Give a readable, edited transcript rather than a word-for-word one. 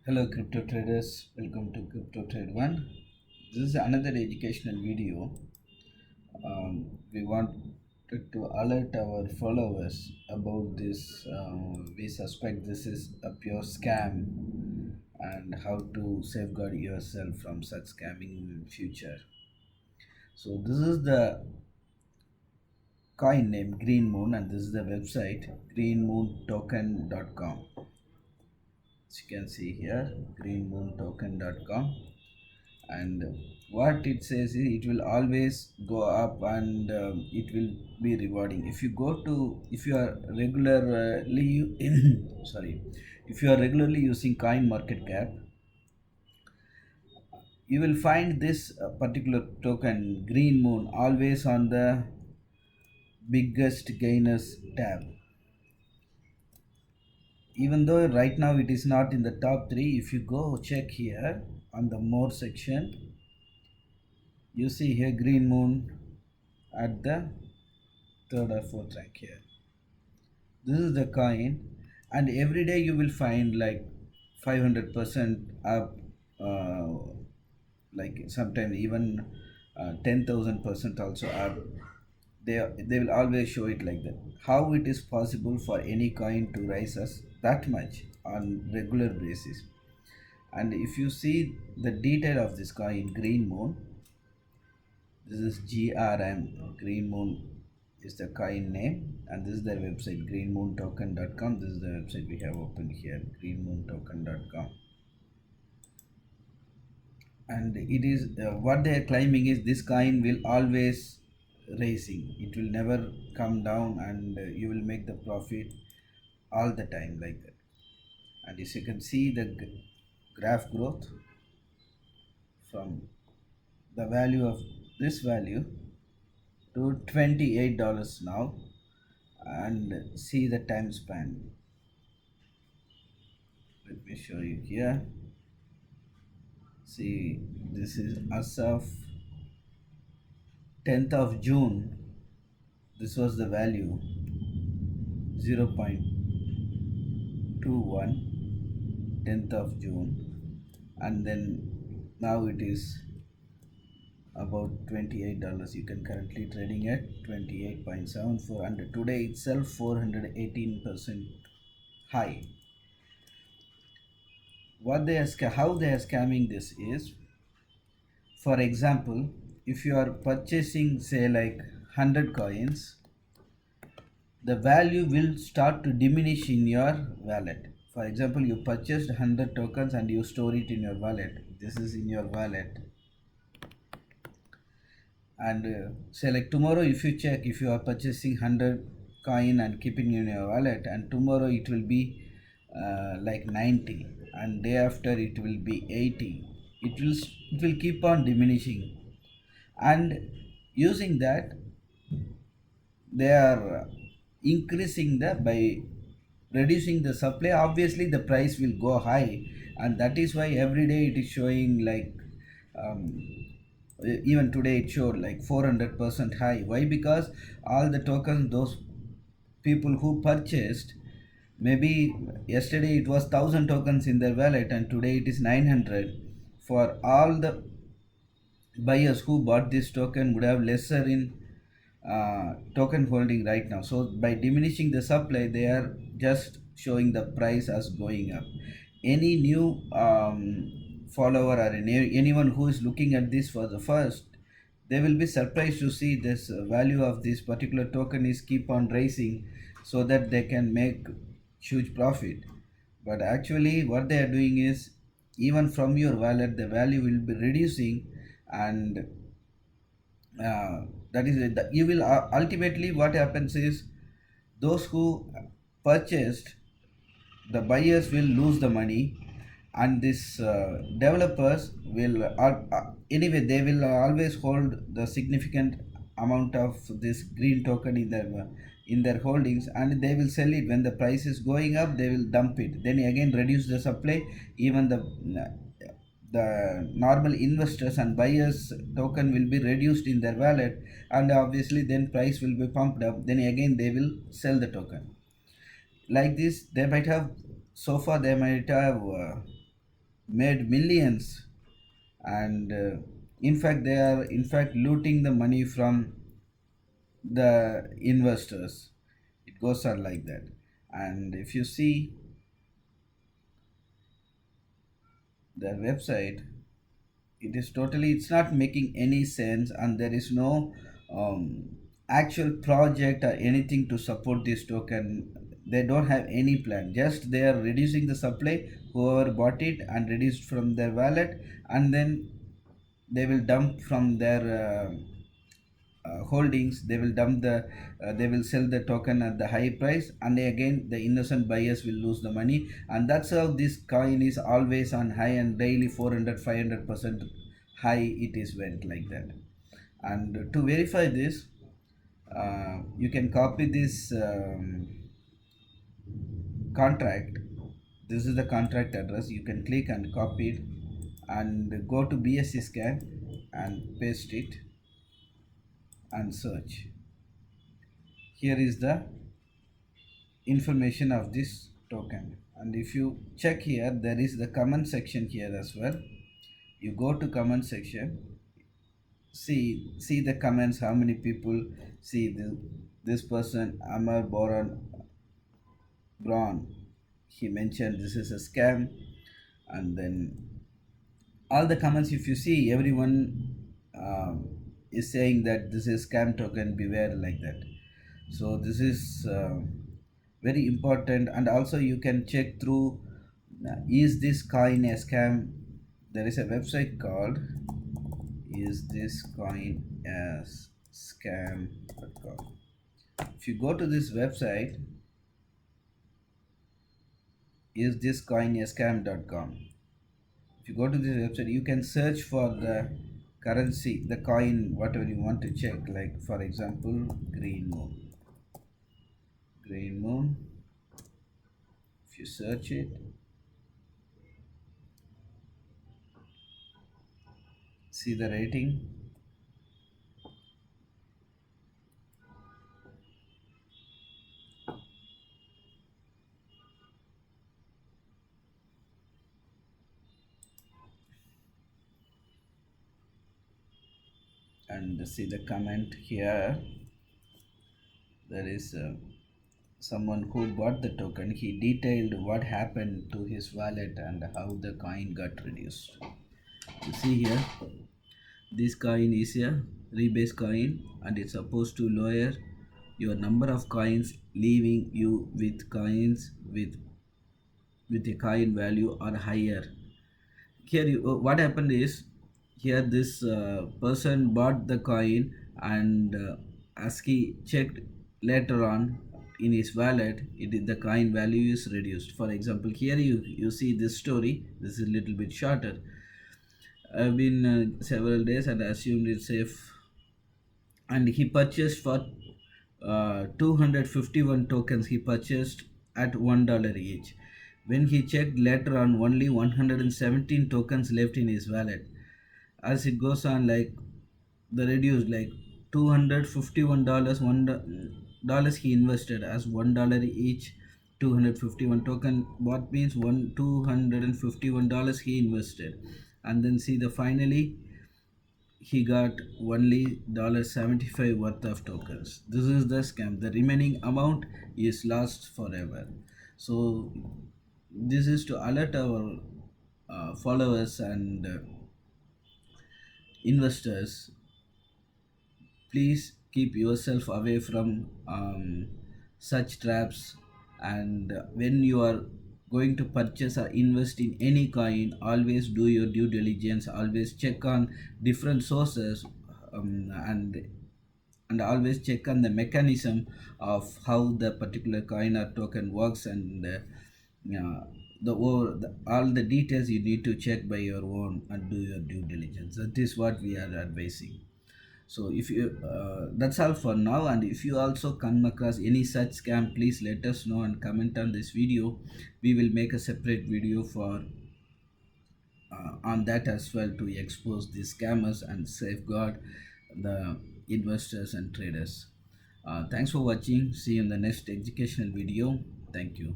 Hello crypto traders, welcome to Crypto Trade 1. This is another educational video. We wanted to alert our followers about this. We suspect this is a pure scam and how to safeguard yourself from such scamming in future. So this is the coin name Green Moon and this is the website greenmoontoken.com. As you can see here, greenmoontoken.com. And what it says is it will always go up and it will be rewarding if you are regularly sorry, if you are regularly using coin market cap, you will find this particular token Green Moon always on the biggest gainers tab, even though right now it is not in the top 3. If you go check here on the more section, you see here Green Moon at the third or fourth rank here. This is the coin, and every day you will find like 500% up, like sometimes even 10,000% also up. They will always show it like that. How it is possible for any coin to rise us that much on regular basis? And if you see the detail of this coin Green Moon, this is GRM, Green Moon is the coin name, and this is their website greenmoontoken.com. This is the website we have opened here, greenmoontoken.com. And it is what they are claiming is this coin will always raising, it will never come down, and you will make the profit all the time like that. And as you can see the graph growth from the value of this value to $28 now, and see the time span. Let me show you here. See, this is as of 10th of June. This was the value 0.21, 10th of June, and then now it is about $28. You can currently trading at 28.74, and today itself 418% high. What they are how they are scamming this is, for example, if you are purchasing say like 100 coins, the value will start to diminish in your wallet. For example, you purchased 100 tokens and you store it in your wallet. This is in your wallet, and say like tomorrow if you check, if you are purchasing 100 coin and keeping in your wallet, and tomorrow it will be like 90, and day after it will be 80. It will keep on diminishing, and using that they are increasing the by reducing the supply. Obviously the price will go high, and that is why every day it is showing like um, even today it showed like 400% high. Why? Because all the tokens those people who purchased, maybe yesterday it was 1000 tokens in their wallet and today it is 900. For all the buyers who bought this token would have lesser in token holding right now. So by diminishing the supply, they are just showing the price as going up. Any new follower or anyone who is looking at this for the first, they will be surprised to see this value of this particular token is keep on rising, so that they can make huge profit. But actually what they are doing is, even from your wallet the value will be reducing, and uh, that is it. You will ultimately what happens is, those who purchased, the buyers will lose the money, and this developers will anyway they will always hold the significant amount of this green token in their holdings, and they will sell it when the price is going up. They will dump it, then again reduce the supply. Even the normal investors and buyers token will be reduced in their wallet, and obviously then price will be pumped up, then again they will sell the token. Like this they might have, so far they might have made millions, and in fact they are in fact looting the money from the investors. It goes on like that. And if you see their website, it is totally, it's not making any sense, and there is no actual project or anything to support this token. They don't have any plan, just they are reducing the supply, whoever bought it and reduced from their wallet, and then they will dump from their holdings. They will dump the they will sell the token at the high price, and again the innocent buyers will lose the money. And that's how this coin is always on high, and daily 400 500% high it is went like that. And to verify this, you can copy this contract. This is the contract address. You can click and copy it and go to BSC scan and paste it and search. Here is the information of this token, and if you check here, there is the comment section here as well. You go to comment section, see the comments, how many people see this person Amar Brown, he mentioned this is a scam. And then all the comments, if you see, everyone is saying that this is scam token, beware, like that. So this is very important. And also you can check through, is this coin a scam. There is a website called is this coin as scam.com. If you go to this website, is this coin a scam.com, if you go to this website, you can search for the currency, the coin, whatever you want to check. Like for example, green moon. If you search it, see the rating. And see the comment here. There is someone who bought the token. He detailed what happened to his wallet and how the coin got reduced. You see here, this coin is a rebase coin, and it's supposed to lower your number of coins, leaving you with coins with a coin value or higher. Here what happened is, here this person bought the coin, and as he checked later on in his wallet, the coin value is reduced. For example, here you see this story. This is a little bit shorter. I've been several days and assumed it's safe, and he purchased for 251 tokens. He purchased at $1 each. When he checked later on, only 117 tokens left in his wallet. As it goes on, like the reduced, like $251, $1 he invested as $1 each. 251 token, what means $251 he invested. And then see the finally he got only $75 worth of tokens. This is the scam. The remaining amount is lost forever. So this is to alert our followers and investors. Please keep yourself away from such traps. And when you are going to purchase or invest in any coin, always do your due diligence. Always check on different sources, and always check on the mechanism of how the particular coin or token works. And all the details you need to check by your own and do your due diligence. That is what we are advising. So if you that's all for now. And if you also come across any such scam, please let us know and comment on this video. We will make a separate video for on that as well, to expose the scammers and safeguard the investors and traders. Thanks for watching. See you in the next educational video. Thank you.